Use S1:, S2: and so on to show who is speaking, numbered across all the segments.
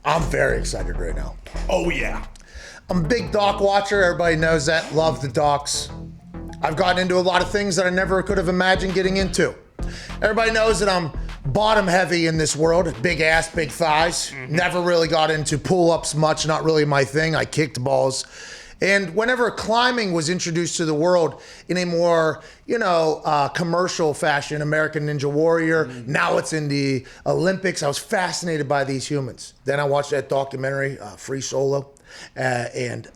S1: I'm very excited right now.
S2: Oh, yeah.
S1: I'm a big doc watcher. Everybody knows that. Love the docs. I've gotten into a lot of things that I never could have imagined getting into. Everybody knows that I'm bottom heavy in this world. Big ass, big thighs. Never really got into pull-ups much. Not really my thing. I kicked balls. And whenever climbing was introduced to the world in a more, commercial fashion, American Ninja Warrior, now it's in the Olympics, I was fascinated by these humans. Then I watched that documentary, Free Solo, and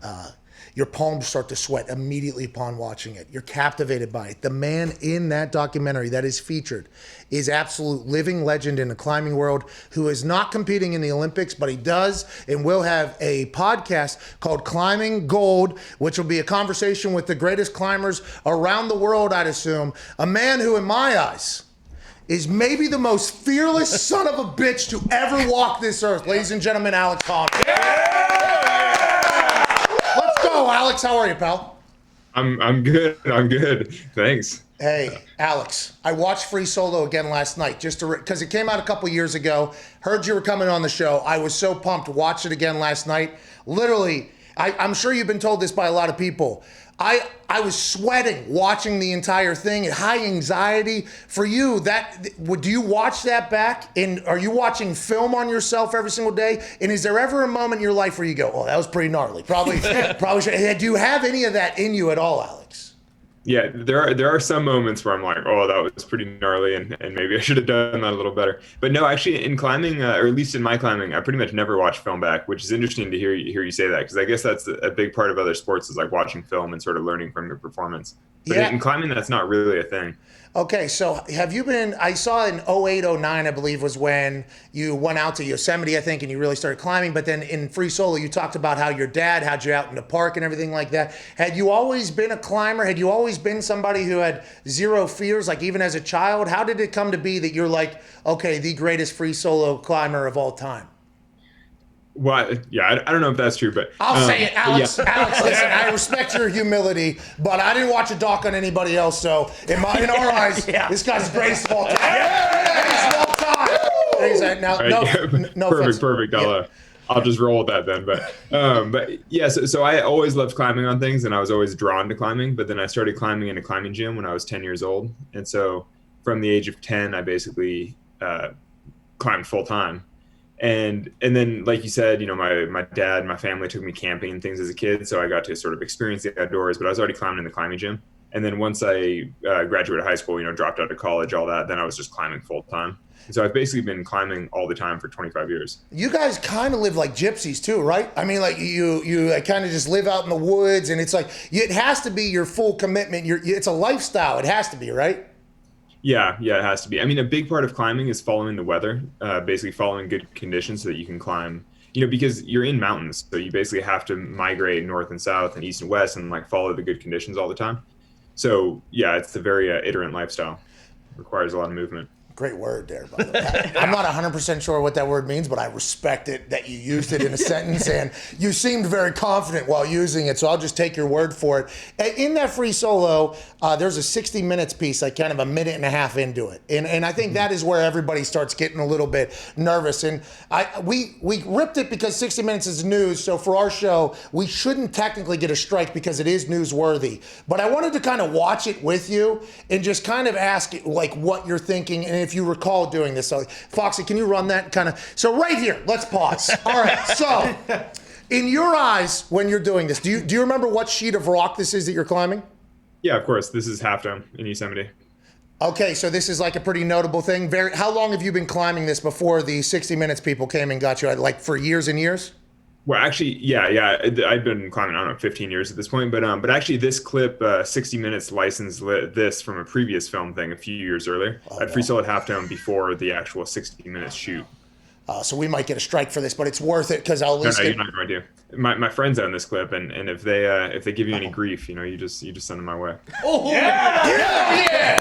S1: your palms start to sweat immediately upon watching it. You're captivated by it. The man in that documentary that is featured is absolute living legend in the climbing world who is not competing in the Olympics, but he does and will have a podcast called Climbing Gold, which will be a conversation with the greatest climbers around the world, I'd assume. A man who, in my eyes, is maybe the most fearless son of a bitch to ever walk this earth. Ladies and gentlemen, Alex Honnold. Alex, how are you, pal?
S3: I'm good. Thanks.
S1: Hey, Alex, I watched Free Solo again last night just because it came out a couple years ago. Heard you were coming on the show. I was so pumped to watch it again last night. Literally, I'm sure you've been told this by a lot of people. I was sweating watching the entire thing, high anxiety. For you, do you watch that back? And are you watching film on yourself every single day? And is there ever a moment in your life where you go, oh, that was pretty gnarly? Probably should. Do you have any of that in you at all, Alex?
S3: Yeah, there are some moments where I'm like, oh, that was pretty gnarly, and maybe I should have done that a little better. But no, actually, in climbing, or at least in my climbing, I pretty much never watch film back, which is interesting to hear you say that, because I guess that's a big part of other sports is like watching film and sort of learning from your performance. But in climbing, that's not really a thing.
S1: Okay, so have you been, I saw in 08, 09, I believe, was when you went out to Yosemite, I think, and you really started climbing. But then in Free Solo, you talked about how your dad had you out in the park and everything like that. Had you always been a climber? Had you always been somebody who had zero fears, like even as a child? How did it come to be that you're like, okay, the greatest Free Solo climber of all time?
S3: Well, yeah, I don't know if that's true, but
S1: I'll say it, Alex. Yeah. Alex, listen, I respect your humility, but I didn't watch a doc on anybody else, so in our eyes, this guy's the greatest of all time. Greatest of all time. Now,
S3: perfect. I'll just roll with that then. But yeah, so I always loved climbing on things, and I was always drawn to climbing. But then I started climbing in a climbing gym when I was 10 years old, and so from the age of 10, I basically climbed full time. And then, like you said, my dad and my family took me camping and things as a kid, so I got to sort of experience the outdoors, but I was already climbing in the climbing gym. And then once I graduated high school, dropped out of college, all that, then I was just climbing full time. And so I've basically been climbing all the time for 25 years. You
S1: guys kind of live like gypsies too, right? I mean, like you kind of just live out in the woods, and it's like, it has to be your full commitment. It's a lifestyle. It has to be, right?
S3: Yeah, it has to be. I mean, a big part of climbing is following the weather, basically following good conditions so that you can climb, because you're in mountains. So you basically have to migrate north and south and east and west and like follow the good conditions all the time. So yeah, it's a very iterant lifestyle. It requires a lot of movement.
S1: Great word there, by the way. I'm not 100% sure what that word means, but I respect it that you used it in a sentence, and you seemed very confident while using it, so I'll just take your word for it. In that Free Solo, there's a 60 minutes piece, like kind of a minute and a half into it, and I think that is where everybody starts getting a little bit nervous, and we ripped it because 60 minutes is news, so for our show, we shouldn't technically get a strike because it is newsworthy, but I wanted to kind of watch it with you and just kind of ask like what you're thinking, and if you recall doing this. So, Foxy, can you run that kind of? So right here, let's pause. All right, so in your eyes when you're doing this, do you remember what sheet of rock this is that you're climbing?
S3: Yeah, of course. This is Half Dome in Yosemite.
S1: Okay, so this is like a pretty notable thing. How long have you been climbing this before the 60 Minutes people came and got you? Like for years and years?
S3: Well, actually, yeah. I've been climbing, I don't know, 15 years at this point. But actually, this clip, 60 Minutes licensed this from a previous film thing a few years earlier. I'd Free Solo at Half Dome before the actual 60 Minutes shoot.
S1: So we might get a strike for this, but it's worth it because I'll at least.
S3: No, you're not going to. My friends own this clip, and if they give you any grief, you just send them my way.
S1: Oh yeah!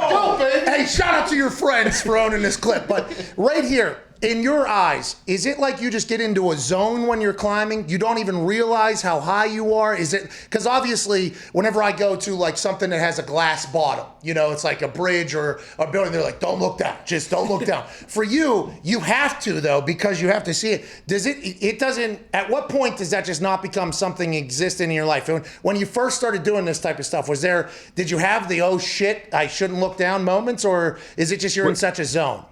S1: Go, baby! Hey, shout out to your friends for owning this clip. But right here, In your eyes, is it like you just get into a zone when you're climbing? You don't even realize how high you are? Is it, because obviously whenever I go to like something that has a glass bottom, you know, it's like a bridge or a building, they're like, don't look down, just don't look down. For you, you have to though, because you have to see it. Does it doesn't, at what point does that just not become something existent in your life? When you first started doing this type of stuff, did you have the, oh shit, I shouldn't look down moments, or is it just you're in such a zone?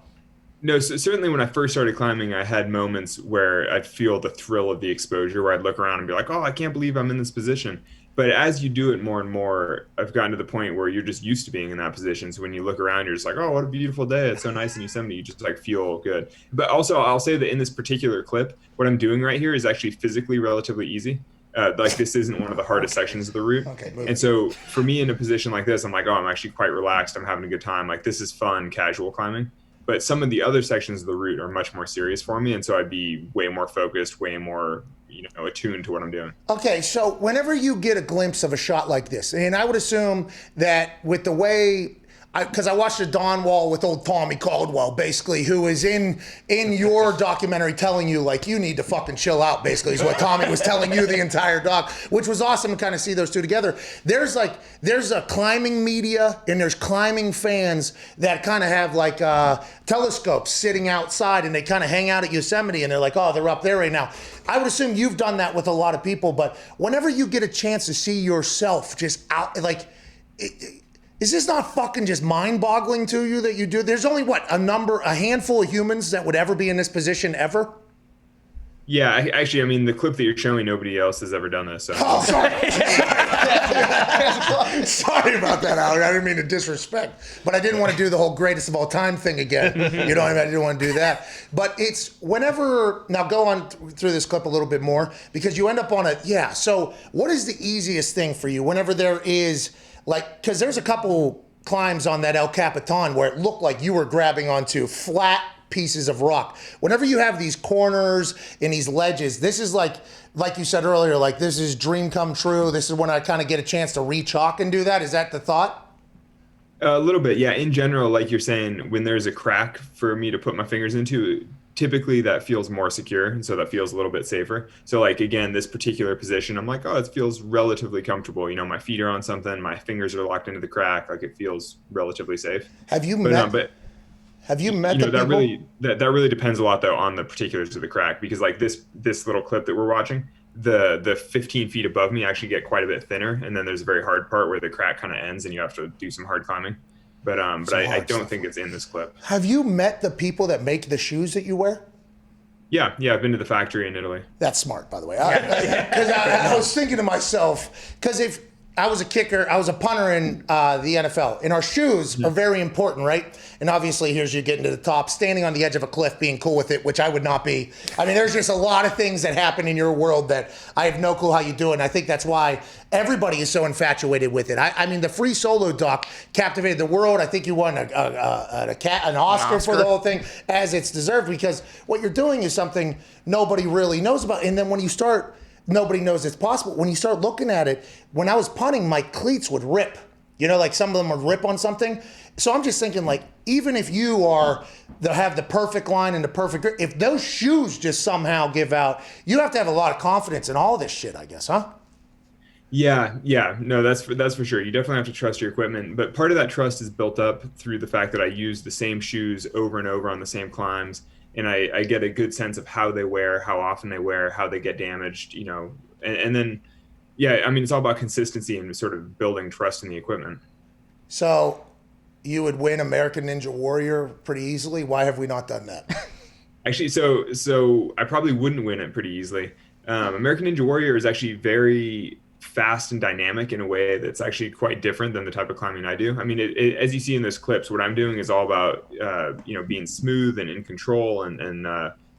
S3: No, so certainly when I first started climbing, I had moments where I'd feel the thrill of the exposure, where I'd look around and be like, oh, I can't believe I'm in this position. But as you do it more and more, I've gotten to the point where you're just used to being in that position. So when you look around, you're just like, oh, what a beautiful day. It's so nice in Yosemite. You just like feel good. But also, I'll say that in this particular clip, what I'm doing right here is actually physically relatively easy. Like this isn't one of the hardest sections of the route.
S1: Okay,
S3: and so for me in a position like this, I'm like, oh, I'm actually quite relaxed. I'm having a good time. Like this is fun, casual climbing. But some of the other sections of the route are much more serious for me. And so I'd be way more focused, way more, attuned to what I'm doing.
S1: Okay, so whenever you get a glimpse of a shot like this, and I would assume that with the way, because I watched a Dawn Wall with old Tommy Caldwell, basically, who is in your documentary telling you, like, you need to fucking chill out, basically, is what Tommy was telling you the entire doc, which was awesome to kind of see those two together. There's a climbing media and there's climbing fans that kind of have like telescopes sitting outside, and they kind of hang out at Yosemite and they're like, oh, they're up there right now. I would assume you've done that with a lot of people, but whenever you get a chance to see yourself just out, like, is this not fucking just mind-boggling to you that you do? There's only, a handful of humans that would ever be in this position ever?
S3: Yeah, actually, I mean, the clip that you're showing, nobody else has ever done this. So.
S1: Oh, sorry. Sorry about that, Alex. I didn't mean to disrespect. But I didn't want to do the whole greatest of all time thing again. You know what I mean? I didn't want to do that. But it's whenever, now go on through this clip a little bit more, because you end up on so what is the easiest thing for you whenever there is, like, because there's a couple climbs on that El Capitan where it looked like you were grabbing onto flat pieces of rock. Whenever you have these corners and these ledges, this is like you said earlier, like this is dream come true. This is when I kind of get a chance to re-chalk and do that. Is that the thought?
S3: A little bit, yeah. In general, like you're saying, when there's a crack for me to put my fingers into, typically that feels more secure, and so that feels a little bit safer. So like, again, this particular position, I'm like, oh, it feels relatively comfortable. My feet are on something, my fingers are locked into the crack, like it feels relatively safe.
S1: Have you met the people?
S3: That really depends a lot though on the particulars of the crack, because like this little clip that we're watching, the 15 feet above me actually get quite a bit thinner, and then there's a very hard part where the crack kind of ends and you have to do some hard climbing. But I don't think it's in this clip.
S1: Have you met the people that make the shoes that you wear?
S3: Yeah, I've been to the factory in Italy.
S1: That's smart, by the way. Because I was thinking to myself, because if I was a kicker, I was a punter in the NFL, and our shoes are very important, right? And obviously, here's you getting to the top, standing on the edge of a cliff, being cool with it, which I would not be. I mean, there's just a lot of things that happen in your world that I have no clue how you do it, and I think that's why everybody is so infatuated with it. I mean, the Free Solo doc captivated the world. I think you won an Oscar for the whole thing, as it's deserved, because what you're doing is something nobody really knows about. And then when you start, nobody knows it's possible. When you start looking at it, when I was punting, my cleats would rip. Like some of them would rip on something. So I'm just thinking, like, even if you have the perfect line and the perfect grip, if those shoes just somehow give out, you have to have a lot of confidence in all this shit, I guess, huh?
S3: Yeah. No, that's for sure. You definitely have to trust your equipment. But part of that trust is built up through the fact that I use the same shoes over and over on the same climbs. And I get a good sense of how they wear, how often they wear, how they get damaged, and then, I mean, it's all about consistency and sort of building trust in the equipment.
S1: So you would win American Ninja Warrior pretty easily. Why have we not done that?
S3: Actually, so I probably wouldn't win it pretty easily. American Ninja Warrior is actually very fast and dynamic in a way that's actually quite different than the type of climbing I do. I mean, as you see in those clips, what I'm doing is all about, being smooth and in control and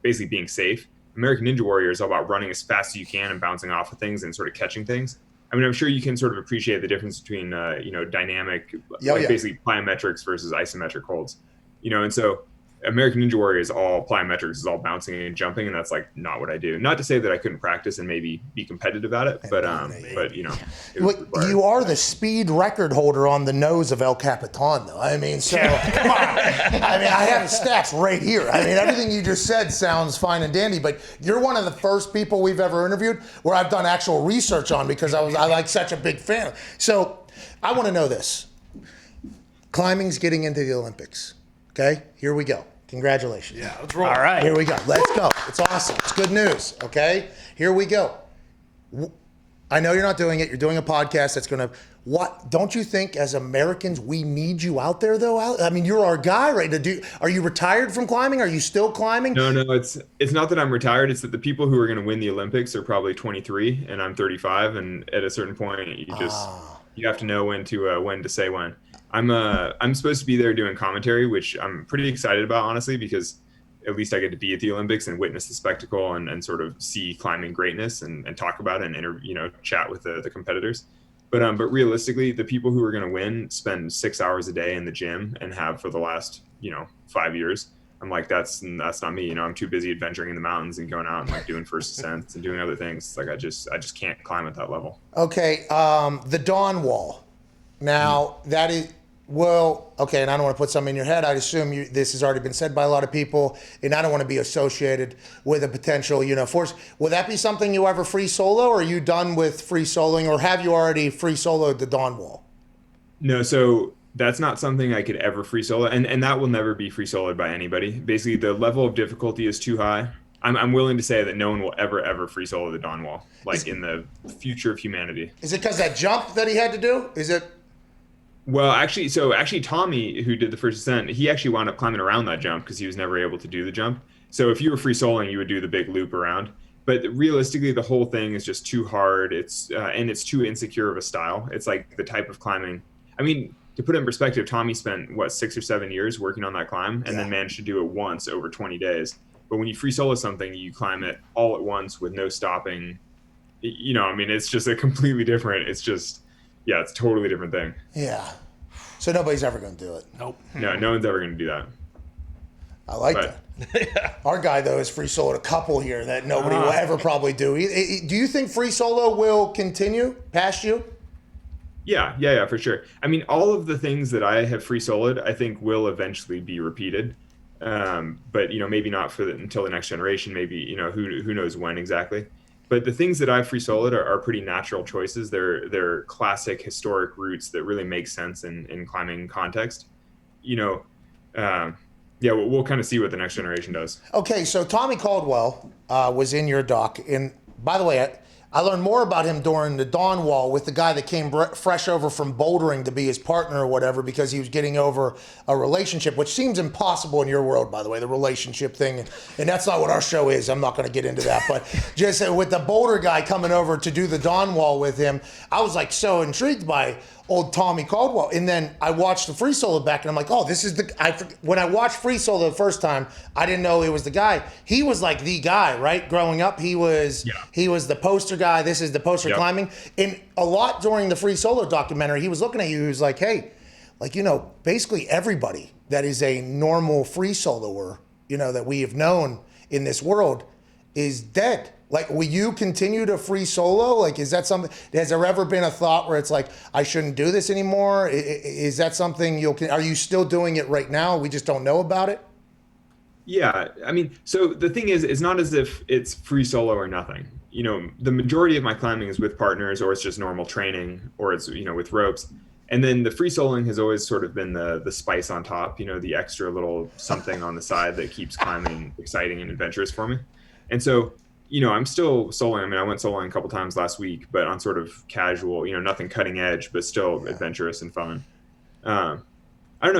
S3: basically being safe. American Ninja Warrior is all about running as fast as you can and bouncing off of things and sort of catching things. I mean, I'm sure you can sort of appreciate the difference between, dynamic, basically plyometrics versus isometric holds, and so American Ninja Warrior is all plyometrics, is all bouncing and jumping, and that's like not what I do. Not to say that I couldn't practice and maybe be competitive at it, but you know,
S1: you are the speed record holder on the nose of El Capitan, though. I mean, so come on. I mean, I have the stats right here. I mean, everything you just said sounds fine and dandy, but you're one of the first people we've ever interviewed where I've done actual research on because I like such a big fan. So I want to know this: climbing's getting into the Olympics. Okay, here we go. Congratulations.
S2: Yeah, let's roll.
S4: All right.
S1: Here we go. Let's go. It's awesome. It's good news. Okay, here we go. I know you're not doing it. You're doing a podcast that's going to. What don't you think, as Americans, we need you out there though? I mean, you're our guy, right? Are you retired from climbing? Are you still climbing?
S3: No. It's not that I'm retired. It's that the people who are going to win the Olympics are probably 23, and I'm 35. And at a certain point, you have to know when to say when. I'm supposed to be there doing commentary, which I'm pretty excited about, honestly, because at least I get to be at the Olympics and witness the spectacle and sort of see climbing greatness and talk about it and chat with the competitors. But realistically, the people who are going to win spend 6 hours a day in the gym and have for the last 5 years. I'm like, that's not me. I'm too busy adventuring in the mountains and going out and like doing first ascents and doing other things. It's like I just can't climb at that level.
S1: Okay, the Dawn Wall. Now that is. Well, okay, and I don't want to put something in your head. I'd assume this has already been said by a lot of people, and I don't want to be associated with a potential, force. Will that be something you ever free solo, or are you done with free soloing, or have you already free soloed the Dawn Wall?
S3: No, so that's not something I could ever free solo, and that will never be free soloed by anybody. Basically, the level of difficulty is too high. I'm willing to say that no one will ever free solo the Dawn Wall, in the future of humanity.
S1: Is it because that jump that he had to do? Is it?
S3: Well, actually, Tommy, who did the first ascent, he actually wound up climbing around that jump because he was never able to do the jump. So if you were free soloing, you would do the big loop around. But realistically, the whole thing is just too hard. It's too insecure of a style. It's like the type of climbing. I mean, to put it in perspective, Tommy spent 6 or 7 years working on that climb and then managed to do it once over 20 days. But when you free solo something, you climb it all at once with no stopping. It's just a completely different. It's just. Yeah, it's a totally different thing.
S1: Yeah. So nobody's ever going to do it.
S2: Nope.
S3: No one's ever going to do that.
S1: I like that. Our guy, though, is free soloed a couple here that nobody will ever probably do. Do you think free solo will continue past you?
S3: Yeah, for sure. I mean, all of the things that I have free soloed, I think will eventually be repeated. But, maybe not until the next generation. Maybe, who knows when exactly. But the things that I've free soloed are pretty natural choices. They're classic historic routes that really make sense in climbing context. We'll kind of see what the next generation does.
S1: Okay, so Tommy Caldwell was in your doc. And by the way, I learned more about him during the Dawn Wall with the guy that came fresh over from bouldering to be his partner or whatever because he was getting over a relationship, which seems impossible in your world, by the way, the relationship thing. And that's not what our show is. I'm not going to get into that. But just with the boulder guy coming over to do the Dawn Wall with him, I was like so intrigued by old Tommy Caldwell. And then I watched the free solo back and I'm like, oh, this is when I watched free solo the first time, I didn't know it was the guy. He was like the guy, right? Growing up, he was the poster guy. This is the poster climbing. And a lot during the free solo documentary, he was looking at you. He was like, hey, basically everybody that is a normal free soloer, that we have known in this world is dead. Will you continue to free solo? Is that something, has there ever been a thought where it's like, I shouldn't do this anymore? Is that something are you still doing it right now? We just don't know about it?
S3: Yeah. I mean, so the thing is, it's not as if it's free solo or nothing. The majority of my climbing is with partners or it's just normal training or it's, with ropes. And then the free soloing has always sort of been the spice on top, the extra little something on the side that keeps climbing exciting and adventurous for me. And so, I'm still soloing. I mean, I went soloing a couple times last week, but on sort of casual, nothing cutting edge, but still adventurous and fun. I don't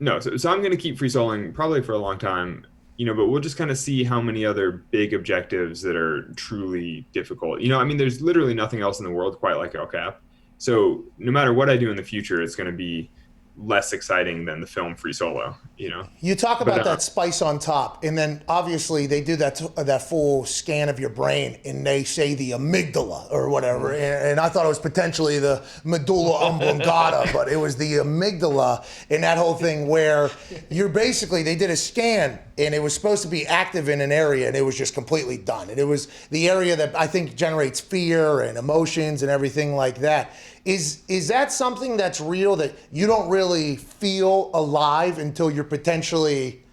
S3: know. So I'm going to keep free soloing probably for a long time, but we'll just kind of see how many other big objectives that are truly difficult. There's literally nothing else in the world quite like El Cap. So no matter what I do in the future, it's going to be less exciting than the film Free Solo, you know?
S1: You talk about that spice on top, and then obviously they do that full scan of your brain, and they say the amygdala or whatever, and I thought it was potentially the medulla oblongata, but it was the amygdala, and that whole thing where you're basically, they did a scan, and it was supposed to be active in an area, and it was just completely done. And it was the area that I think generates fear and emotions and everything like that. Is that something that's real, that you don't really feel alive until you're potentially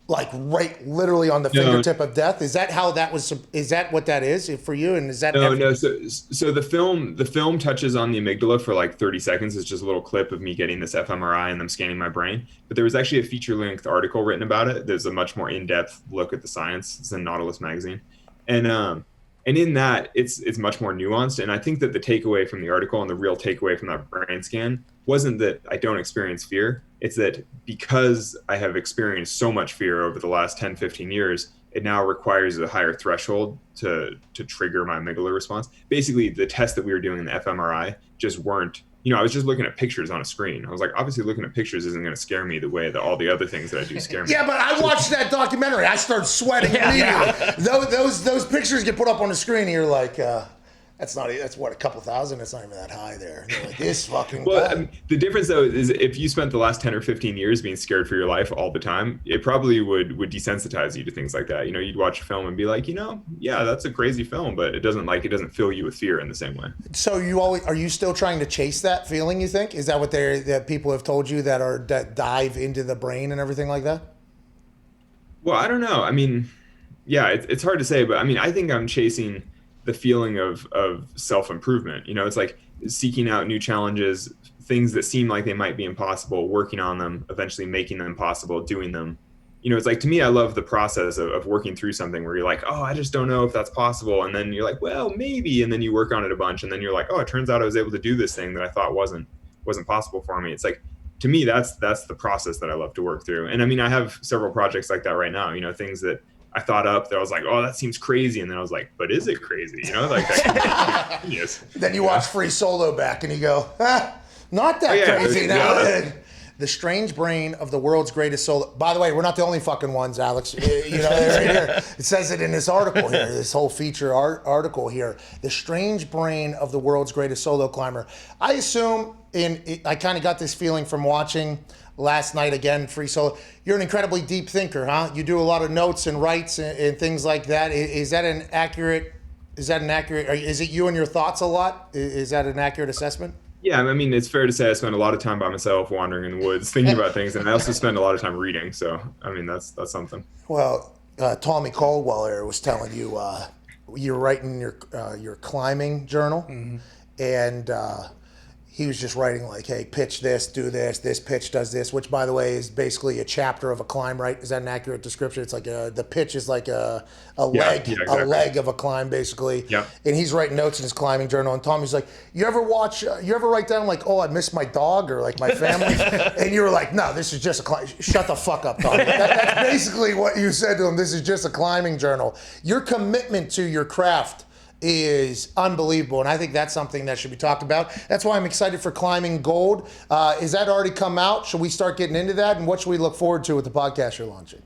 S1: like right literally on the fingertip of death? Is that how that was? Is that what that is for you? And is that
S3: no? So the film touches on the amygdala for like 30 seconds. It's just a little clip of me getting this fMRI and them scanning my brain. But there was actually a feature-length article written about it. There's a much more in-depth look at the science. It's in Nautilus magazine, and in that, it's much more nuanced. And I think that the takeaway from the article and the real takeaway from that brain scan wasn't that I don't experience fear. It's that because I have experienced so much fear over the last 10, 15 years, it now requires a higher threshold to trigger my amygdala response. Basically, the tests that we were doing in the fMRI just weren't, I was just looking at pictures on a screen. I was like, obviously looking at pictures isn't going to scare me the way that all the other things that I do scare me.
S1: Yeah, but I watched that documentary. I started sweating immediately. Yeah. Those pictures get put up on the screen, and you're like, that's what, a couple thousand? It's not even that high there. And they're like, this fucking guy.
S3: I mean, the difference, though, is if you spent the last 10 or 15 years being scared for your life all the time, it probably would desensitize you to things like that. You'd watch a film and be like, yeah, that's a crazy film, but it doesn't fill you with fear in the same way.
S1: So are you still trying to chase that feeling, you think? Is that what that people have told you that dive into the brain and everything like that?
S3: Well, I don't know. I mean, yeah, it's hard to say, but I mean, I think I'm chasing the feeling of self-improvement. It's like seeking out new challenges, things that seem like they might be impossible, working on them, eventually making them possible, doing them. It's like, to me, I love the process of working through something where you're like, oh, I just don't know if that's possible. And then you're like, well, maybe. And then you work on it a bunch. And then you're like, oh, it turns out I was able to do this thing that I thought wasn't possible for me. It's like, to me, that's the process that I love to work through. And I mean, I have several projects like that right now, things that I thought up that I was like, oh, that seems crazy. And then I was like, but is it crazy? Like that can be genius.
S1: Then you watch Free Solo back and you go, not that crazy now. Yeah. The Strange Brain of the World's Greatest Solo. By the way, we're not the only fucking ones, Alex. Right here. It says it in this article here, this whole feature article here. The Strange Brain of the World's Greatest Solo Climber. I assume, I kind of got this feeling from watching last night again, Free Solo. You're an incredibly deep thinker, huh? You do a lot of notes and writes and things like that. Is that an accurate? Is it you and your thoughts a lot? Is that an accurate assessment?
S3: Yeah, I mean, it's fair to say I spend a lot of time by myself wandering in the woods thinking about things, and I also spend a lot of time reading. So, I mean, that's something.
S1: Well, Tommy Caldwell was telling you you're writing your climbing journal, and he was just writing like, hey, pitch this, do this, this pitch does this, which, by the way, is basically a chapter of a climb, right? Is that an accurate description? It's like the pitch is like a leg, exactly. A leg of a climb, basically.
S3: Yeah.
S1: And he's writing notes in his climbing journal, and Tommy's like, you ever write down like, oh, I miss my dog or like my family? And you were like, no, this is just a climb. Shut the fuck up, Tommy. That's basically what you said to him. This is just a climbing journal. Your commitment to your craft is unbelievable, and I think that's something that should be talked about. That's why I'm excited for Climbing Gold. Is that already come out? Should we start getting into that? And what should we look forward to with the podcast you're launching?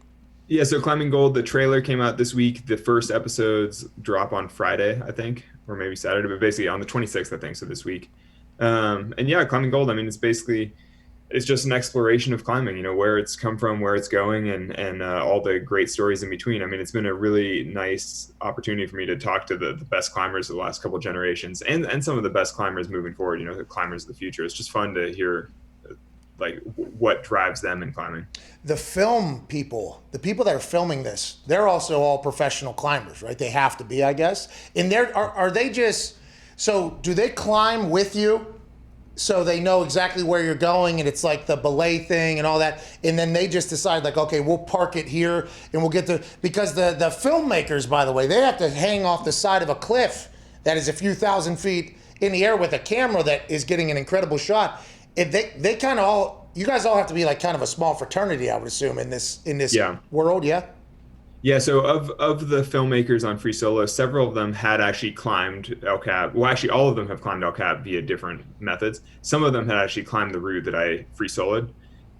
S3: Yeah, so Climbing Gold, the trailer came out this week. The first episodes drop on Friday, I think, or maybe Saturday, but basically on the 26th, I think, so this week. And yeah, Climbing Gold, I mean, it's just an exploration of climbing, where it's come from, where it's going, and all the great stories in between. I mean, it's been a really nice opportunity for me to talk to the best climbers of the last couple of generations and some of the best climbers moving forward, the climbers of the future. It's just fun to hear like what drives them in climbing.
S1: The people that are filming this, they're also all professional climbers, right? They have to be, I guess. And are they just, so do they climb with you? So they know exactly where you're going, and it's like the belay thing and all that. And then they just decide like, okay, we'll park it here and we'll get to, because the filmmakers, by the way, they have to hang off the side of a cliff that is a few thousand feet in the air with a camera that is getting an incredible shot. And they kind of all, you guys all have to be like kind of a small fraternity, I would assume, in this world, yeah?
S3: Yeah, so of the filmmakers on Free Solo, several of them had actually climbed El Cap. Well, actually, all of them have climbed El Cap via different methods. Some of them had actually climbed the route that I free soloed.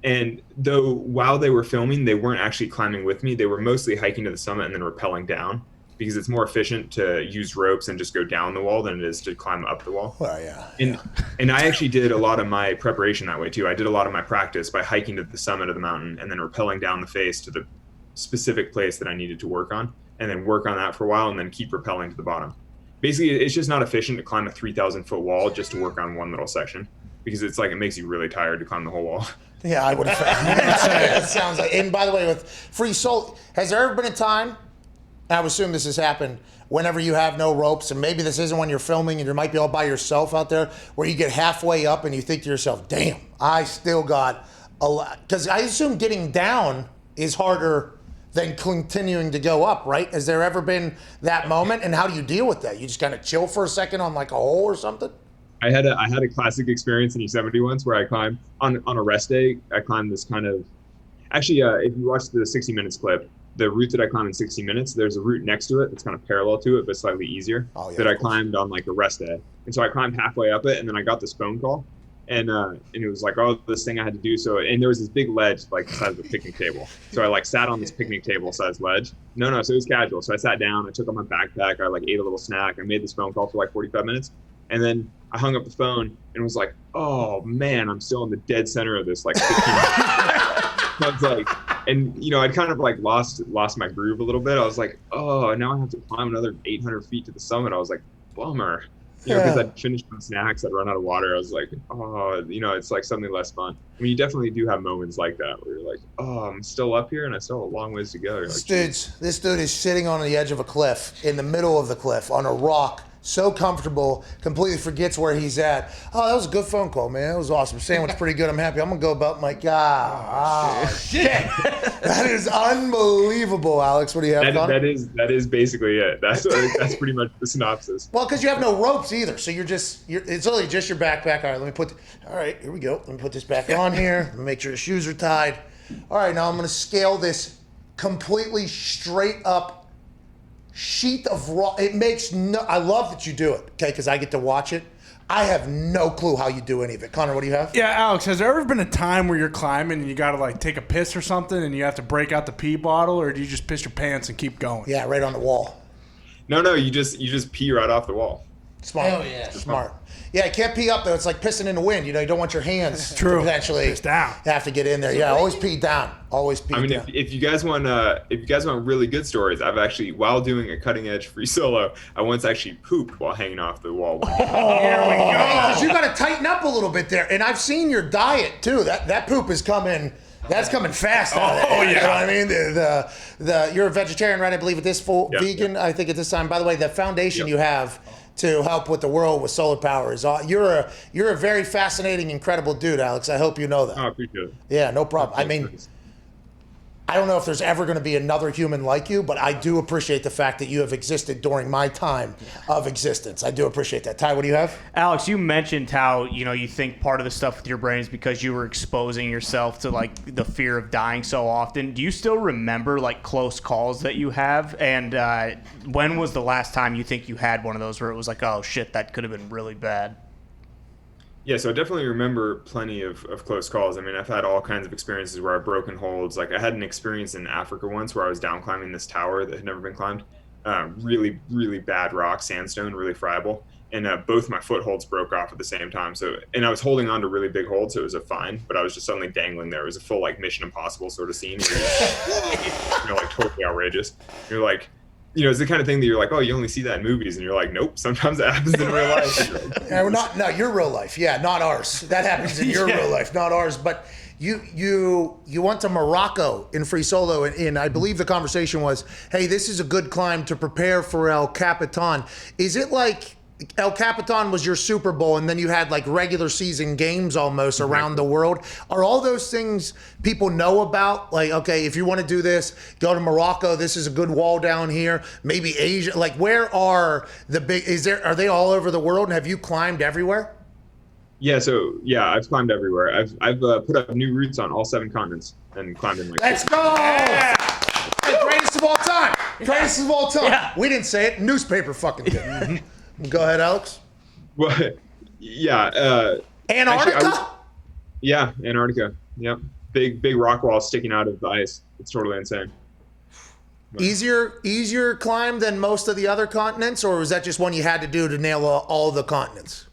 S3: And though while they were filming, they weren't actually climbing with me. They were mostly hiking to the summit and then rappelling down because it's more efficient to use ropes and just go down the wall than it is to climb up the wall.
S1: Well, yeah.
S3: And I actually did a lot of my preparation that way too. I did a lot of my practice by hiking to the summit of the mountain and then rappelling down the face to the specific place that I needed to work on, and then work on that for a while and then keep rappelling to the bottom. Basically, it's just not efficient to climb a 3,000-foot wall just to work on one little section because it's like it makes you really tired to climb the whole wall.
S1: Yeah, I would have. That sounds like. And by the way, with free solo, has there ever been a time? I would assume this has happened whenever you have no ropes, and maybe this isn't when you're filming and you might be all by yourself out there, where you get halfway up and you think to yourself, "Damn, I still got a lot." Because I assume getting down is harder than continuing to go up, right? Has there ever been that moment, and how do you deal with that? You just kind of chill for a second on like a hole or something?
S3: I had a classic experience in Yosemite once where I climbed on a rest day. I climbed this kind of, actually, if you watch the 60 Minutes clip, the route that I climbed in 60 Minutes, there's a route next to it that's kind of parallel to it, but slightly easier, that I climbed on like a rest day. And so I climbed halfway up it, and then I got this phone call, and it was like, oh, this thing I had to do. So, and there was this big ledge like the size of a picnic table. So I like sat on this picnic table sized ledge. No, so it was casual. So I sat down, I took on my backpack, I like ate a little snack, I made this phone call for like 45 minutes. And then I hung up the phone and was like, oh man, I'm still in the dead center of this like 15 I was like, and you know, I'd kind of like lost my groove a little bit. I was like, oh, now I have to climb another 800 feet to the summit. I was like, bummer. You know, because I'd finished my snacks, I'd run out of water. I was like, oh, you know, it's like something less fun. I mean, you definitely do have moments like that where you're like, oh, I'm still up here and I still have a long ways to go. Like,
S1: this dude is sitting on the edge of a cliff, in the middle of the cliff, on a rock, so comfortable, completely forgets where he's at. Oh, that was a good phone call, man. That was awesome. Sandwich pretty good. I'm happy. I'm going to go about my shit. That is unbelievable, Alex. What do you have?
S3: That is basically it. That's pretty much the synopsis.
S1: Well, because you have no ropes either, so it's literally just your backpack. All right, here we go. Let me put this back on here. Let me make sure the shoes are tied. All right, now I'm going to scale this completely straight up sheet of rock. It makes no. I love that you do it, okay? Because I get to watch it. I have no clue how you do any of it. Connor, what do you have?
S2: Yeah, Alex, has there ever been a time where you're climbing and you got to like take a piss or something and you have to break out the pee bottle, or do you just piss your pants and keep going?
S1: Yeah, right on the wall.
S3: No, you just pee right off the wall.
S1: Smart. Hell yeah. Smart. Yeah, you can't pee up though. It's like pissing in the wind. You know, you don't want your hands to potentially
S2: piss down.
S1: Have to get in there. Yeah, always pee down. Always pee down.
S3: I mean, if you guys want really good stories, I've actually, while doing a cutting edge free solo, I once actually pooped while hanging off the wall.
S1: Here we go. Because you got to tighten up a little bit there. And I've seen your diet too. That poop is coming. That's coming fast.
S2: Oh, yeah.
S1: You know what I mean? You're a vegetarian, right? I believe at this full vegan. I think at this time. By the way, the foundation you have to help with the world with solar power is you're a very fascinating, incredible dude, Alex. I hope you know that.
S3: Oh, I appreciate it.
S1: Yeah, no problem. I mean, I don't know if there's ever going to be another human like you, but I do appreciate the fact that you have existed during my time of existence. I do appreciate that. Ty, what do you have?
S4: Alex, you mentioned how, you think part of the stuff with your brain is because you were exposing yourself to like the fear of dying so often. Do you still remember like close calls that you have? And when was the last time you think you had one of those where it was like, oh shit, that could have been really bad?
S3: Yeah, so I definitely remember plenty of close calls. I mean, I've had all kinds of experiences where I've broken holds. Like I had an experience in Africa once where I was down climbing this tower that had never been climbed. Really, really bad rock, sandstone, really friable. And both my footholds broke off at the same time. And I was holding on to really big holds, so it was a fine, but I was just suddenly dangling there. It was a full like Mission Impossible sort of scene where like totally outrageous. You're like, it's the kind of thing that you're like, oh, you only see that in movies, and you're like, nope, sometimes that happens in real life.
S1: No, your real life. Yeah, not ours. That happens in your real life, not ours. But you went to Morocco in free solo, and I believe the conversation was, hey, this is a good climb to prepare for El Capitan. Is it like El Capitan was your Super Bowl, and then you had like regular season games almost around the world? Are all those things people know about? Like, okay, if you want to do this, go to Morocco. This is a good wall down here. Maybe Asia. Like, where are the big? Are they all over the world? And have you climbed everywhere?
S3: Yeah, I've climbed everywhere. I've put up new routes on all 7 continents and climbed in like.
S1: Let's go! Yeah. The greatest of all time. Greatest of all time.
S4: Yeah.
S1: We didn't say it. Newspaper fucking did. Go ahead, Alex.
S3: Well, yeah.
S1: Antarctica?
S3: Actually, yeah, Antarctica. Yep. Big rock wall sticking out of the ice. It's totally insane.
S1: Easier climb than most of the other continents, or was that just one you had to do to nail all the continents?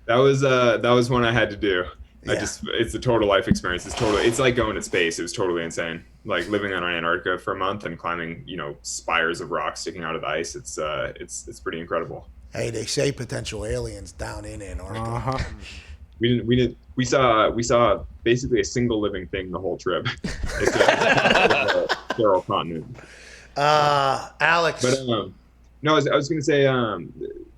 S3: That was one I had to do.
S1: Yeah.
S3: It's a total life experience. It's like going to space. It was totally insane. Like living on Antarctica for a month and climbing, spires of rock sticking out of the ice. It's pretty incredible.
S1: Hey, they say potential aliens down in Antarctica.
S3: We saw basically a single living thing the whole trip. It's a sterile continent.
S1: Alex.
S3: But no, I was going to say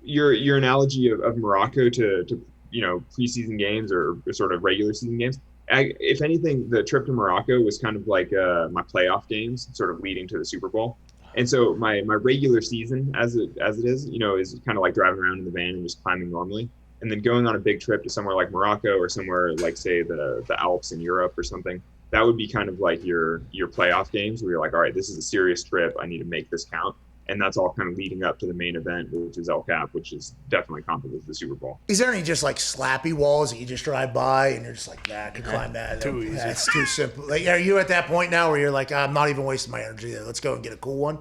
S3: your analogy of Morocco to preseason games or sort of regular season games. If anything, the trip to Morocco was kind of like my playoff games, sort of leading to the Super Bowl. And so my regular season, as it is, is kind of like driving around in the van and just climbing normally. And then going on a big trip to somewhere like Morocco or somewhere like, say, the Alps in Europe or something, that would be kind of like your playoff games where you're like, all right, this is a serious trip. I need to make this count. And that's all kind of leading up to the main event, which is El Cap, which is definitely comparable to the Super Bowl.
S1: Is there any just like slappy walls that you just drive by and you're just like, nah, I can climb that.
S2: Too easy.
S1: That's too simple. Like, are you at that point now where you're like, I'm not even wasting my energy there. Let's go and get a cool one?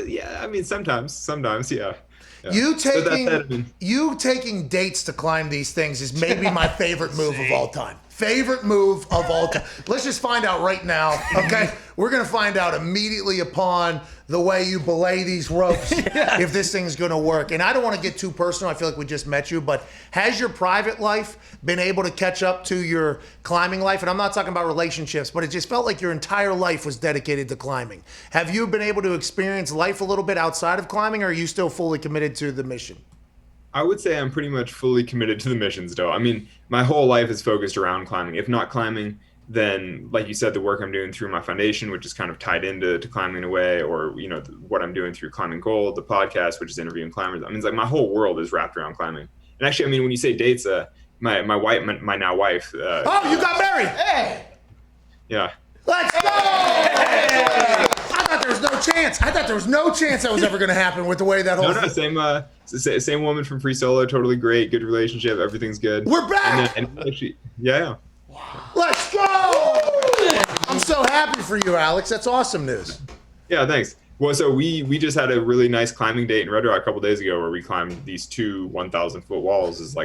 S3: Yeah, I mean, sometimes, yeah. Yeah.
S1: You taking dates to climb these things is maybe my favorite move of all time. Favorite move of all time. Let's just find out right now, okay? We're going to find out immediately upon the way you belay these ropes if this thing's going to work. And I don't want to get too personal. I feel like we just met you, but has your private life been able to catch up to your climbing life? And I'm not talking about relationships, but it just felt like your entire life was dedicated to climbing. Have you been able to experience life a little bit outside of climbing, or are you still fully committed to the mission?
S3: I would say I'm pretty much fully committed to the mission still. I mean, my whole life is focused around climbing. If not climbing, then, like you said, the work I'm doing through my foundation, which is kind of tied into climbing in a way, or, what I'm doing through Climbing Gold, the podcast, which is interviewing climbers. I mean, it's like my whole world is wrapped around climbing. And actually, I mean, when you say dates, my now wife.
S1: Oh, you got married! Hey!
S3: Yeah.
S1: Let's go! Hey! I thought there was no chance that was ever going to happen with the way that whole
S3: same woman from Free Solo, totally great, good relationship, everything's good.
S1: We're back!
S3: And actually, yeah.
S1: Let's go! I'm so happy for you, Alex. That's awesome news.
S3: Yeah, thanks. Well, so we just had a really nice climbing date in Red Rock a couple days ago where we climbed these two 1,000-foot walls. It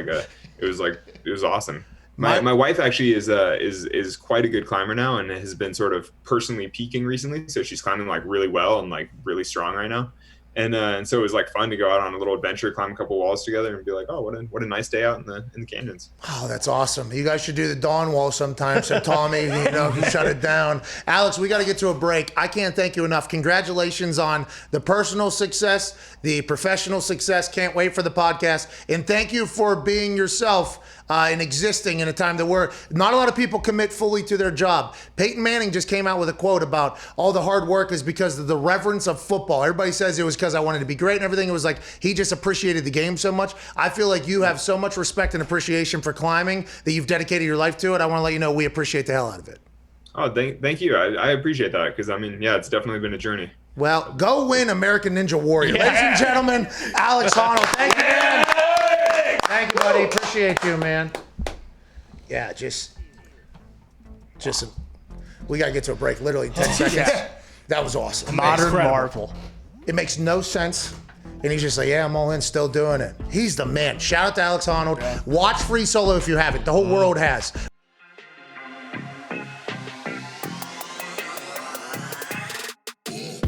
S3: was awesome. My wife actually is quite a good climber now and has been sort of personally peaking recently. So she's climbing like really well and like really strong right now. And so it was like fun to go out on a little adventure, climb a couple walls together, and be like, oh, what a nice day out in the canyons.
S1: Oh, that's awesome. You guys should do the Dawn Wall sometime. So Tommy, can shut it down. Alex, we got to get to a break. I can't thank you enough. Congratulations on the personal success, the professional success. Can't wait for the podcast. And thank you for being yourself and existing in a time that not a lot of people commit fully to their job. Peyton Manning just came out with a quote about all the hard work is because of the reverence of football. Everybody says it was because I wanted to be great and everything. It was like he just appreciated the game so much. I feel like you have so much respect and appreciation for climbing that you've dedicated your life to it. I want to let you know we appreciate the hell out of it.
S3: Oh, thank you. I appreciate that because, I mean, yeah, it's definitely been a journey.
S1: Well, go win American Ninja Warrior. Yeah. Ladies and gentlemen, Alex Honnold. Thank you, man. Thank you, buddy. Appreciate you, man. Yeah, we got to get to a break literally in 10 seconds. Yeah. That was awesome.
S4: Modern marvel.
S1: It makes no sense. And he's just like, yeah, I'm all in, still doing it. He's the man. Shout out to Alex Honnold. Yeah. Watch Free Solo if you haven't. The whole world has.